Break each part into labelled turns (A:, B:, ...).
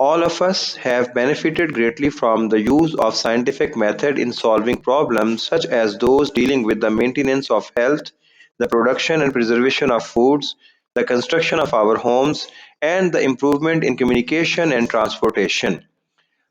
A: All of us have benefited greatly from the use of scientific method in solving problems such as those dealing with the maintenance of health, the production and preservation of foods, the construction of our homes, and the improvement in communication and transportation.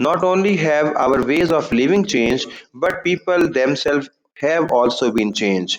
A: Not only have our ways of living changed, but people themselves have also been changed.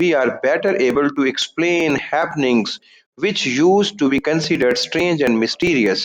A: we are better able to explain happenings which used to be considered strange and mysterious.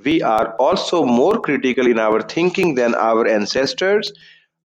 A: We are also more critical in our thinking than our ancestors.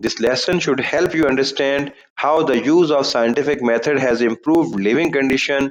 A: This lesson should help you understand how the use of scientific method has improved living condition.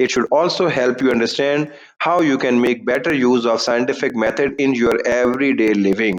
A: It should also help you understand how you can make better use of scientific method in your everyday living.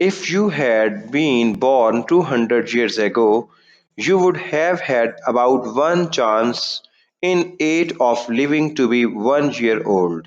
A: If you had been born 200 years ago, you would have had about one chance in 8 of living to be 1 year old.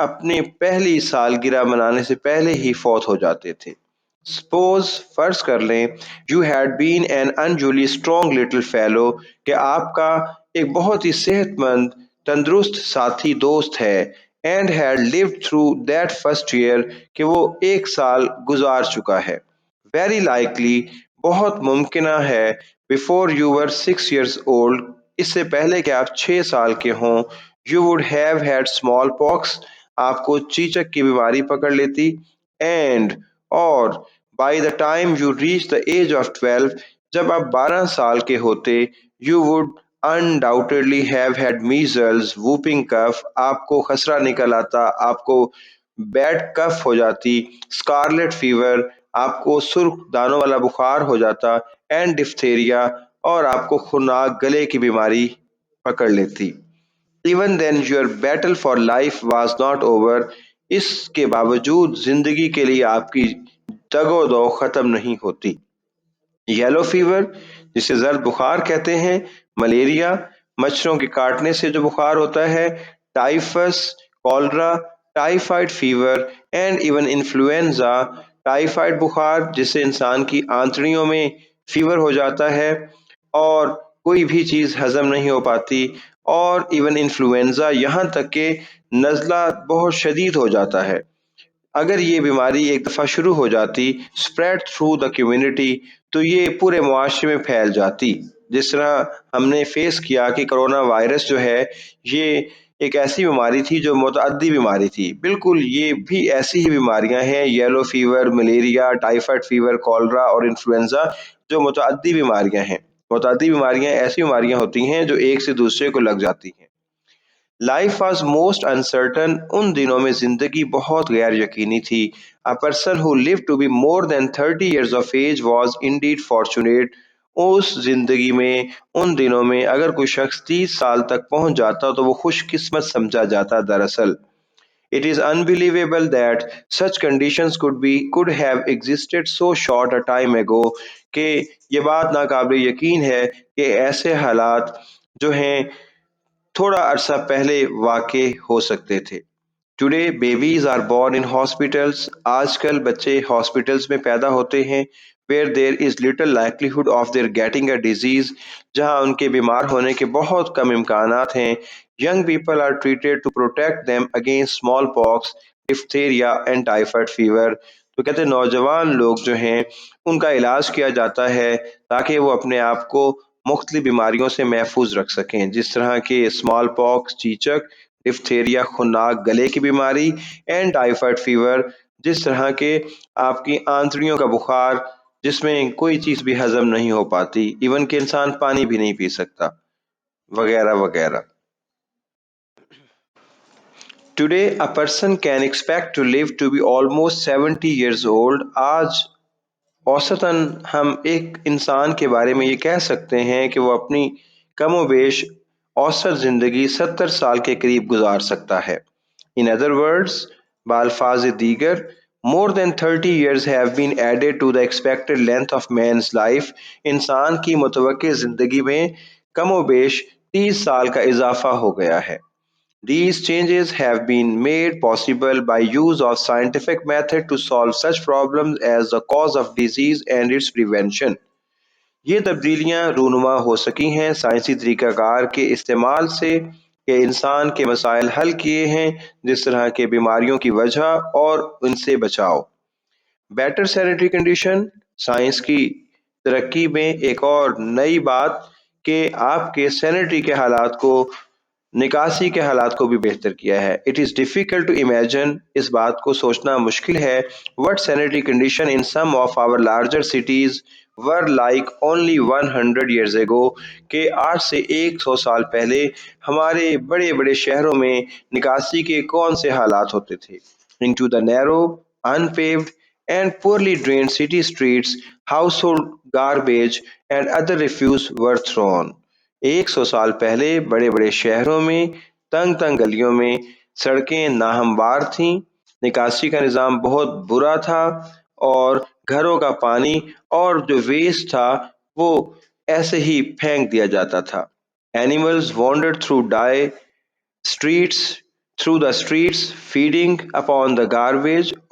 A: اپنی پہلی سالگرہ منانے سے پہلے ہی فوت ہو جاتے تھے۔ Suppose فرض کر لیں you had been an unusually strong little fellow کہ آپ کا ایک بہت ہی صحت مند تندرست ساتھی دوست ہے and had lived through that first year کہ وہ ایک سال گزار چکا ہے۔ ویری لائکلی بہت ممکنہ ہے before you were 6 years old اس سے پہلے کہ آپ 6 سال کے ہوں you would have had smallpox آپ کو چیچک کی بیماری پکڑ لیتی اینڈ اور by the time you reach the age of 12 جب آپ 12 سال کے ہوتے you would undoubtedly have had measles whooping cough آپ کو خسرہ نکل آتا آپ کو بیڈ کف ہو جاتی اسکارلیٹ فیور آپ کو سرخ دانوں والا بخار ہو جاتا اینڈ ڈفتیریا اور آپ کو خناک گلے کی بیماری پکڑ لیتی۔ Even then your battle for life was not over اس کے باوجود زندگی کے لیے آپ کی جگ و دو ختم نہیں ہوتی۔ یلو فیور جسے زرد بخار کہتے ہیں، ملیریا مچھروں کے کاٹنے سے جو بخار ہوتا ہے، typhus, cholera, typhoid fever and even influenza typhoid بخار جس سے انسان کی آنتڑیوں میں فیور ہو جاتا ہے اور کوئی بھی چیز ہضم نہیں ہو پاتی، اور ایون انفلوئنزا یہاں تک کہ نزلہ بہت شدید ہو جاتا ہے۔ اگر یہ بیماری ایک دفعہ شروع ہو جاتی اسپریڈ تھرو دا کمیونٹی تو یہ پورے معاشرے میں پھیل جاتی، جس طرح ہم نے فیس کیا کہ کرونا وائرس جو ہے یہ ایک ایسی بیماری تھی جو متعدی بیماری تھی۔ بالکل یہ بھی ایسی ہی بیماریاں ہیں، yellow fever, malaria, typhoid fever, cholera اور انفلوئنزا جو متعدی بیماریاں ہیں۔ متعدی بیماریاں ایسی بیماریاں ہوتی ہیں جو ایک سے دوسرے کو لگ جاتی ہیں۔ لائف واز موسٹ انسرٹن ان دنوں میں زندگی بہت غیر یقینی تھی۔ A person who lived to be more than 30 years of age was indeed fortunate اس زندگی میں ان دنوں میں اگر کوئی شخص 30 سال تک پہنچ جاتا تو وہ خوش قسمت سمجھا جاتا۔ دراصل It is unbelievable that such conditions could have existed so short a time ago کہ یہ بات ناقابل یقین ہے کہ ایسے حالات جو ہیں تھوڑا عرصہ پہلے واقع ہو سکتے تھے۔ Today babies are born in hospitals آج کل بچے ہاسپٹلس میں پیدا ہوتے ہیں where there is little likelihood of their getting a disease جہاں ان کے بیمار ہونے کے بہت کم امکانات ہیں۔ Young people are treated to protect them against smallpox diphtheria and typhoid fever تو کہتے ہیں نوجوان لوگ جو ہیں ان کا علاج کیا جاتا ہے تاکہ وہ اپنے آپ کو مختلف بیماریوں سے محفوظ رکھ سکیں، جس طرح کہ اسمال پاکس، چیچک، ڈفتیریا خناک گلے کی بیماری اینڈ ٹائیفائڈ فیور جس طرح کے آپ کی آنتڑیوں کا بخار جس میں کوئی چیز بھی ہضم نہیں ہو پاتی، ایون کہ انسان پانی بھی نہیں پی سکتا، وغیرہ وغیرہ۔ Today a person can expect to live to be almost 70 years old آج اوسطاً ہم ایک انسان کے بارے میں یہ کہہ سکتے ہیں کہ وہ اپنی کم و بیش اوسط زندگی 70 سال کے قریب گزار سکتا ہے۔ In other words بالفاظ دیگر more than 30 years have been added to the expected length of man's life انسان کی متوقع زندگی میں کم و بیش 30 سال کا اضافہ ہو گیا ہے۔ These changes have been made possible by use of scientific method to solve such problems as the cause of disease and its prevention. یہ تبدیلیاں رونما ہو سکی ہیں سائنسی طریقہ کار کے استعمال سے کہ انسان کے مسائل حل کیے ہیں جس طرح کے بیماریوں کی وجہ اور ان سے بچاؤ۔ بیٹر سینیٹری کنڈیشن سائنس کی ترقی میں ایک اور نئی بات کہ آپ کے سینیٹری کے حالات کو نکاسی کے حالات کو بھی بہتر کیا ہے۔ It is difficult to imagine اس بات کو سوچنا مشکل ہے what sanitary condition in some of our larger cities were like only 100 years ago کہ آج سے 100 سال پہلے ہمارے بڑے بڑے شہروں میں نکاسی کے کون سے حالات ہوتے تھے۔ Into the narrow, unpaved and poorly drained city streets, household garbage and other refuse were thrown. 100 سال پہلے بڑے بڑے شہروں میں تنگ تنگ گلیوں میں سڑکیں ناہموار تھیں، نکاسی کا نظام بہت برا تھا اور گھروں کا پانی اور جو ویسٹ تھا وہ ایسے ہی پھینک دیا جاتا تھا۔ Animals wandered through die streets through the streets feeding upon the garbage,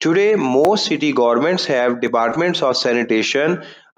A: Today, most city governments have departments of sanitation.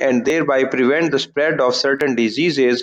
A: and thereby prevent the spread of certain diseases,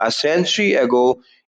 A: A century ago,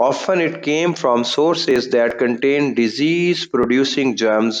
A: Often it came from sources that contained disease producing germs,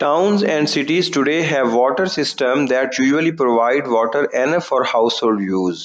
A: Towns and cities today have water system that usually provide water enough for household use.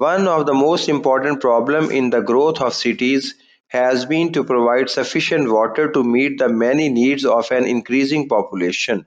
A: One of the most important problem in the growth of cities has been to provide sufficient water to meet the many needs of an increasing population.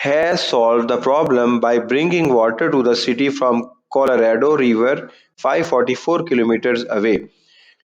A: has solved the problem by bringing water to the city from Colorado River 544 kilometers away.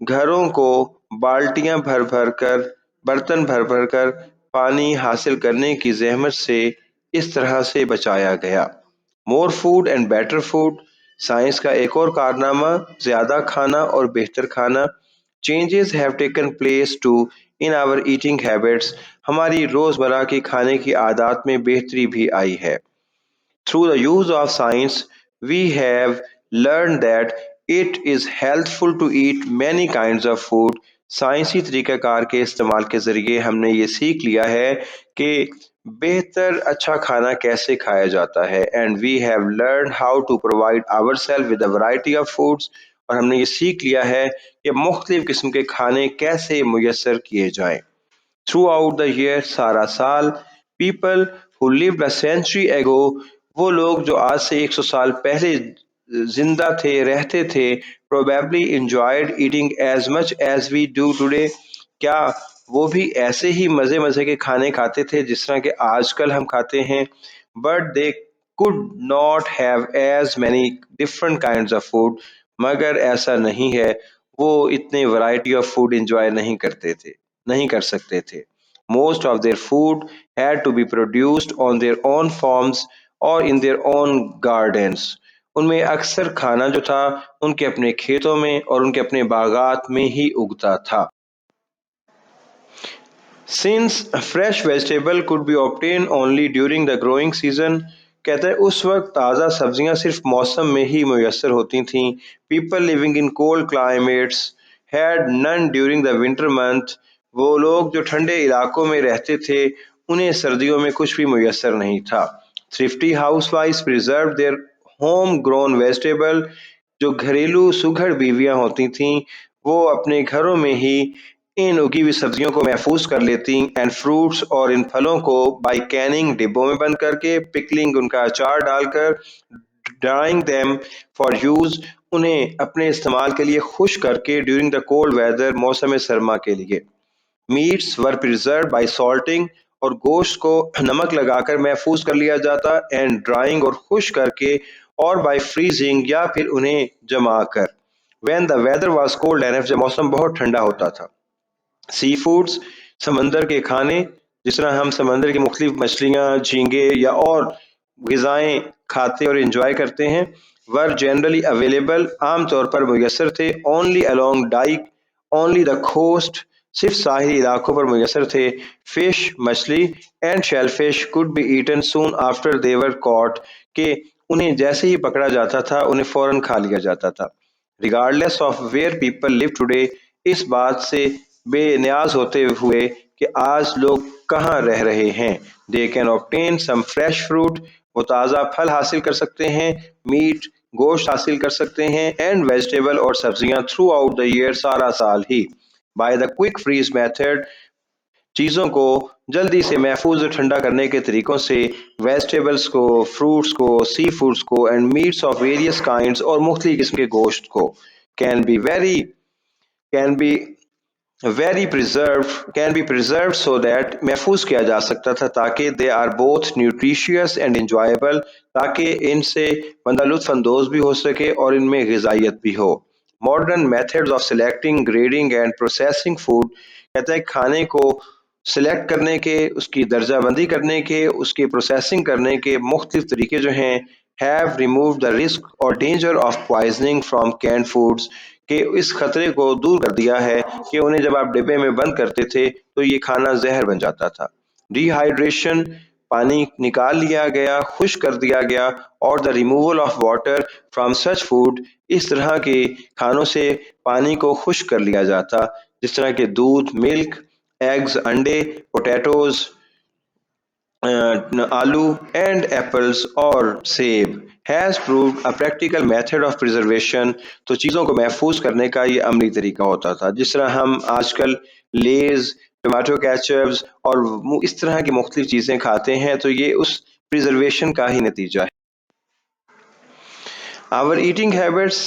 A: گھروں کو بالٹیاں بھر بھر کر برتن بھر بھر کر پانی حاصل کرنے کی زحمت سے اس طرح سے بچایا گیا۔ More food and better food, science کا ایک اور کارنامہ زیادہ کھانا اور بہتر کھانا۔ Changes have taken place to in our eating habits, ہماری روزمرہ کے کھانے کی عادات میں بہتری بھی آئی ہے۔ Through the use of science, we have learned that it is helpful to eat many kinds of food۔ سائنسی طریقہ کار کے استعمال کے ذریعے ہم نے یہ سیکھ لیا ہے کہ بہتر اچھا کھانا کیسے کھایا جاتا ہے۔ And we have learn how to provide ourself with a variety of foods, اور ہم نے یہ سیکھ لیا ہے کہ مختلف قسم کے کھانے کیسے میسر کیے جائیں۔ تھرو آؤٹ دا ایئر، سارا سال، people who lived a century ago، وہ لوگ جو آج سے 100 سال پہلے زندہ تھے، رہتے تھے، probably enjoyed eating as much as we do today، کیا وہ بھی ایسے ہی مزے مزے کے کھانے کھاتے تھے جس طرح کہ آج کل ہم کھاتے ہیں؟ but they could not have as many different kinds of food، مگر ایسا نہیں ہے، وہ اتنے ورائٹی آف فوڈ انجوائے نہیں کرتے تھے، نہیں کر سکتے تھے۔ Most of their food had to be produced on their own farms or in their own gardens۔ ان میں اکثر کھانا جو تھا ان کے اپنے کھیتوں میں اور ان کے اپنے باغات میں ہی اگتا تھا۔ Since fresh vegetable could be obtained only during the growing season، کہتے ہیں اس وقت تازہ سبزیاں صرف موسم میں ہی میسر ہوتی تھیں۔ People living in cold climates had none during the winter month، وہ لوگ جو ٹھنڈے علاقوں میں رہتے تھے انہیں سردیوں میں کچھ بھی میسر نہیں تھا۔ Thrifty housewives preserved their home grown vegetable، جو گھریلو سگھڑ بیویاں ہوتی تھیں وہ اپنے گھروں میں ہی ان اگی ہوئی سبزیوں کو محفوظ کر لیتی، اینڈ فروٹس، اور ان پھلوں کو بائی کیننگ، ڈبوں میں بند کر کے، پکلنگ، ان کا اچار ڈال کر، ڈرائنگ دیم فار یوز، انہیں اپنے استعمال کے لیے خشک کر کے، ڈیورنگ دا کولڈ ویدر، موسم سرما کے لیے۔ میٹس ور پریزروڈ بائی سالٹنگ، اور گوشت کو نمک لگا کر محفوظ کر لیا جاتا، اینڈ ڈرائنگ، اور خشک کر کے، اور بائی فریزنگ، یا پھر انہیں جما کر۔ When the weather was called enough, جب موسم بہت ٹھنڈا ہوتا تھا۔ سی فوڈز، سمندر کے کھانے، جس طرح ہم سمندر کی مختلف مچھلیاں، جھینگے یا اور غذائیں کھاتے اور انجوائے کرتے ہیں، ور جنرلی اویلیبل، عام طور پر میسر تھے، only along dike, only the coast, صرف ساحلی علاقوں پر میسر تھے۔ فش، مچھلی، and shellfish could be eaten soon after they were caught، کہ انہیں جیسے ہی پکڑا جاتا تھا انہیں فوراً کھا لیا جاتا تھا۔ regardless of where people live today، اس بات سے بے نیاز ہوتے ہوئے کہ آج لوگ کہاں رہ رہے ہیں، they can obtain some fresh fruit، وہ تازہ پھل حاصل کر سکتے ہیں، میٹ، گوشت حاصل کر سکتے ہیں، اینڈ ویجیٹیبل، اور سبزیاں، تھرو آؤٹ دا ایئر، سارا سال ہی۔ By the quick freeze method, چیزوں کو جلدی سے محفوظ اور ٹھنڈا کرنے کے طریقوں سے، ویجیٹیبلز کو، فروٹس کو، سی فوڈس کو، and meats of various kinds, اور مختلف قسم کے گوشت کو، can be preserved so that محفوظ کیا جا سکتا تھا تاکہ they are both nutritious and enjoyable، تاکہ ان سے بندہ لطف اندوز بھی ہو سکے اور ان میں غذائیت بھی ہو۔ Modern methods of selecting، grading and processing food، کہتا ہے کھانے کو سلیکٹ کرنے کے، اس کی درجہ بندی کرنے کے، اس کی پروسیسنگ کرنے کے مختلف طریقے جو ہیں، have removed the risk or danger of poisoning from canned foods، کہ اس خطرے کو دور کر دیا ہے کہ انہیں جب آپ ڈبے میں بند کرتے تھے تو یہ کھانا زہر بن جاتا تھا۔ ڈی ہائیڈریشن، پانی نکال لیا گیا، خشک کر دیا گیا، اور the removal of water from such food, اس طرح کے کھانوں سے پانی کو خشک کر لیا جاتا، جس طرح کہ دودھ، ملک، ایگز، انڈے، پوٹیٹوز، آلو اینڈ ایپلز، اور سیب، has proved a practical method of preservation، تو چیزوں کو محفوظ کرنے کا یہ عملی طریقہ ہوتا تھا۔ جس طرح ہم آج کل لیز، ٹماٹو کیچپس اور اس طرح کی مختلف چیزیں کھاتے ہیں تو یہ اس پریزرویشن کا ہی نتیجہ ہے۔ Our eating habits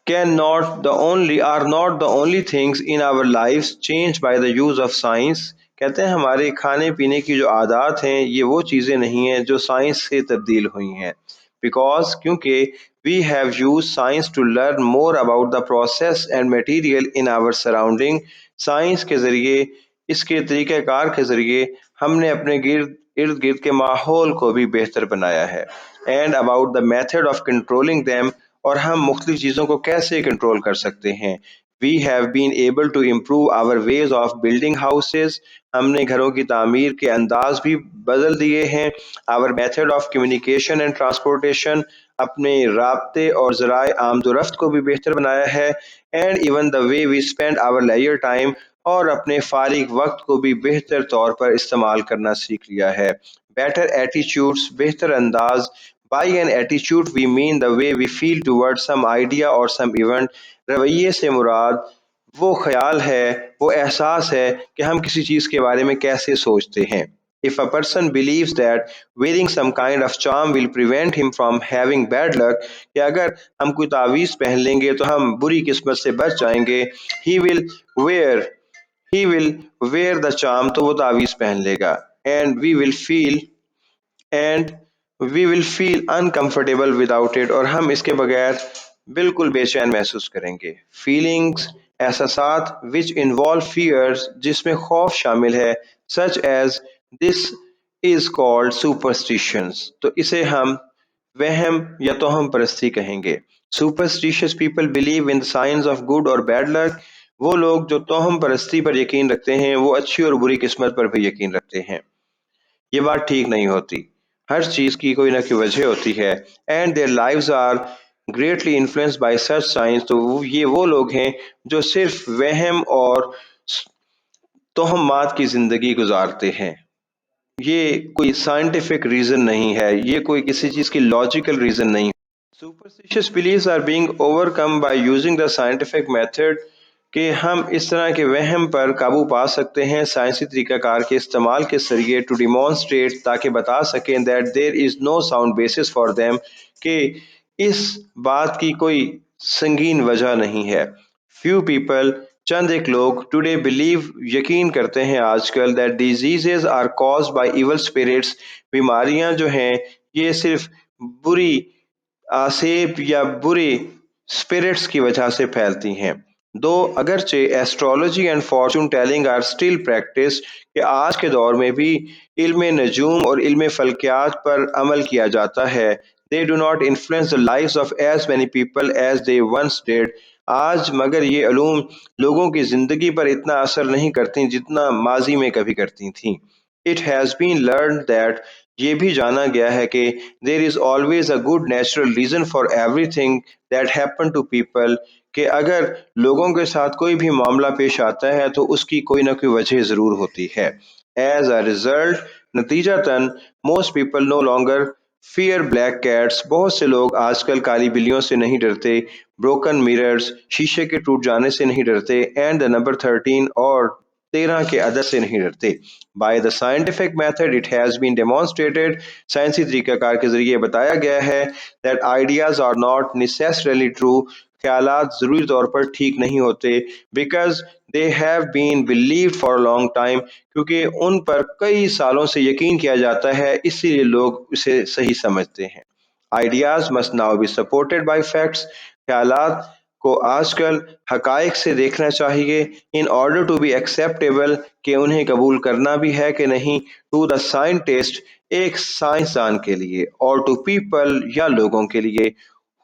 A: are not the only things in our lives changed by the use of science، کہتے ہیں ہمارے کھانے پینے کی جو عادات ہیں یہ وہ چیزیں نہیں ہیں جو سائنس سے تبدیل ہوئی ہیں۔ because کیونکہ we have used science to learn more about the process and material in our surrounding. Science کے ذریعے، اس کے طریقہ کار کے ذریعے ہم نے اپنے ارد گرد کے ماحول کو بھی بہتر بنایا ہے. And about the method of controlling them, اور ہم مختلف چیزوں کو کیسے کنٹرول کر سکتے ہیں. We have been able to improve our ways of building houses. ہم نے گھروں کی تعمیر کے انداز بھی بدل دیے ہیں. Our method of communication and transportation، اپنے رابطے اور ذرائع آمد و رفت کو بھی بہتر بنایا ہے. And even the way we spend our leisure time، اور اپنے فارغ وقت کو بھی بہتر طور پر استعمال کرنا سیکھ لیا ہے. Better attitudes، بہتر انداز. By an attitude we mean the way we feel towards some idea or some event. رویے سے مراد وہ خیال ہے، وہ احساس ہے کہ ہم کسی چیز کے بارے میں کیسے سوچتے ہیں. If a person believes that wearing some kind of charm will prevent him from having bad luck، کہ اگر ہم کوئی تعویذ پہن لیں گے تو ہم بری قسمت سے بچ جائیں گے. he will wear he will wear the charm، تو وہ تعویذ پہن لے گا. And we will feel uncomfortable without it، اور ہم اس کے بغیر بالکل بے چین محسوس کریں گے. فیلنگس، احساسات which involve fears، جس میں خوف شامل ہے. such as this is called superstitions، تو اسے ہم وہم یا توہم پرستی کہیں گے. Superstitious people believe in the signs of good or bad luck، وہ لوگ جو توہم پرستی پر یقین رکھتے ہیں وہ اچھی اور بری قسمت پر بھی یقین رکھتے ہیں. یہ بات ٹھیک نہیں ہوتی. ہر چیز کی کوئی نہ کوئی وجہ ہوتی ہے. And their lives are greatly influenced by such signs، تو یہ وہ لوگ ہیں جو صرف وہم اور توہمات کی زندگی گزارتے ہیں. یہ کوئی سائنٹیفک ریزن نہیں ہے، یہ کوئی کسی چیز کی لاجیکل ریزن نہیں. Superstitious beliefs are being overcome by using the scientific method، کہ ہم اس طرح کے وہم پر قابو پا سکتے ہیں سائنسی طریقہ کار کے استعمال کے ذریعے. ٹو ڈیمانسٹریٹ، تاکہ بتا سکیں that there is know sound basis for them, کہ اس بات کی کوئی سنگین وجہ نہیں ہے. فیو پیپل، چند ایک لوگ، ٹوڈے بلیو، یقین کرتے ہیں آج کل، that diseases are caused by evil spirits, بیماریاں جو ہیں یہ صرف بری آسیب یا برے اسپرٹس کی وجہ سے پھیلتی ہیں. دو اگرچہ astrology and fortune telling are still practice, کہ آج کے دور میں بھی علم نجوم اور علم فلکیات پر عمل کیا جاتا ہے. they do not influence the lives of as many people as they once did، آج مگر یہ علوم لوگوں کی زندگی پر اتنا اثر نہیں کرتی جتنا ماضی میں کبھی کرتی تھیں. It has been learned that، یہ بھی جانا گیا ہے کہ there is always a good natural reason for everything that happen to people، کہ اگر لوگوں کے ساتھ کوئی بھی معاملہ پیش آتا ہے تو اس کی کوئی نہ کوئی وجہ ضرور ہوتی ہے. As a result، نتیجتاً most people no longer fear black cats، بہت سے لوگ آج کل کالی بلیوں سے نہیں ڈرتے. broken mirrors، شیشے کے ٹوٹ جانے سے نہیں ڈرتے. and the number 13، اور 13 کے عدد سے نہیں ڈرتے. by the scientific method it has been demonstrated، سائنسی طریقہ کار کے ذریعے بتایا گیا ہے that ideas are not necessarily true، خیالات ضروری طور پر ٹھیک نہیں ہوتے. because they have been believed for a long time، کیونکہ ان پر کئی سالوں سے یقین کیا جاتا ہے، اسی لیے لوگ اسے صحیح سمجھتے ہیں. ideas must now be supported by facts، خیالات کو آج کل حقائق سے دیکھنا چاہیے. in order to be acceptable، کہ انہیں قبول کرنا بھی ہے کہ نہیں. to the scientist، ایک سائنسدان کے لیے. اور to people، یا لوگوں کے لیے.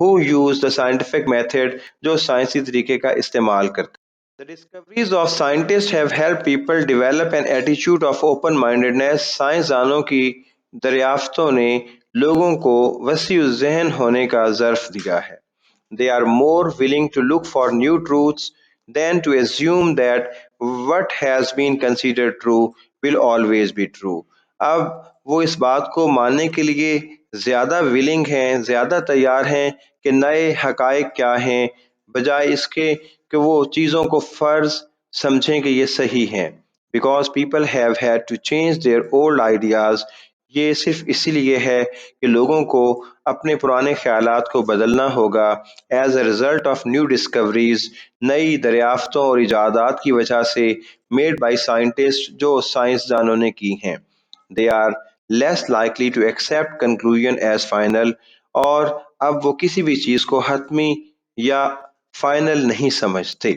A: who use the scientific method، جو سائنسی طریقے کا استعمال کرتے ہیں. The discoveries of scientists have helped people develop an attitude of open-mindedness، سائنسدانوں کی دریافتوں نے لوگوں کو وسیع ذہن ہونے کا ظرف دیا ہے. They are more willing to look for new truths than to assume that what has been considered true will always be true. اب وہ اس بات کو ماننے کے لیے زیادہ ولنگ ہیں، زیادہ تیار ہیں کہ نئے حقائق کیا ہیں، بجائے اس کے کہ وہ چیزوں کو فرض سمجھیں کہ یہ صحیح ہیں. Because people have had to change their old ideas، یہ صرف اسی لیے ہے کہ لوگوں کو اپنے پرانے خیالات کو بدلنا ہوگا. As a result of new discoveries، نئی دریافتوں اور ایجادات کی وجہ سے. made by scientists، جو سائنسدانوں نے کی ہیں. They are less likely to accept conclusion as final، اور اب وہ کسی بھی چیز کو حتمی یا فائنل نہیں سمجھتے۔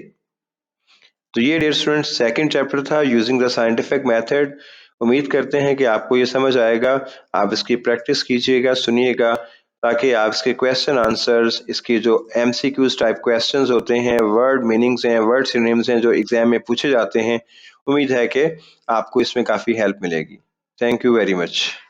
A: تو یہ ڈیئر اسٹوڈنٹ سیکنڈ چیپٹر تھا یوزنگ دا سائنٹیفک میتھڈ۔ امید کرتے ہیں کہ آپ کو یہ سمجھ آئے گا، آپ اس کی پریکٹس کیجیے گا، سنیے گا، تاکہ آپ اس کے کویسچن آنسرز، اس کی جو M C Qs type questions ہوتے ہیں، ورڈ میننگز ہیں، ورڈ سینونیمز ہیں جو ایگزام میں پوچھے جاتے ہیں، امید ہے کہ آپ کو اس میں کافی ہیلپ ملے گی۔ Thank you very much.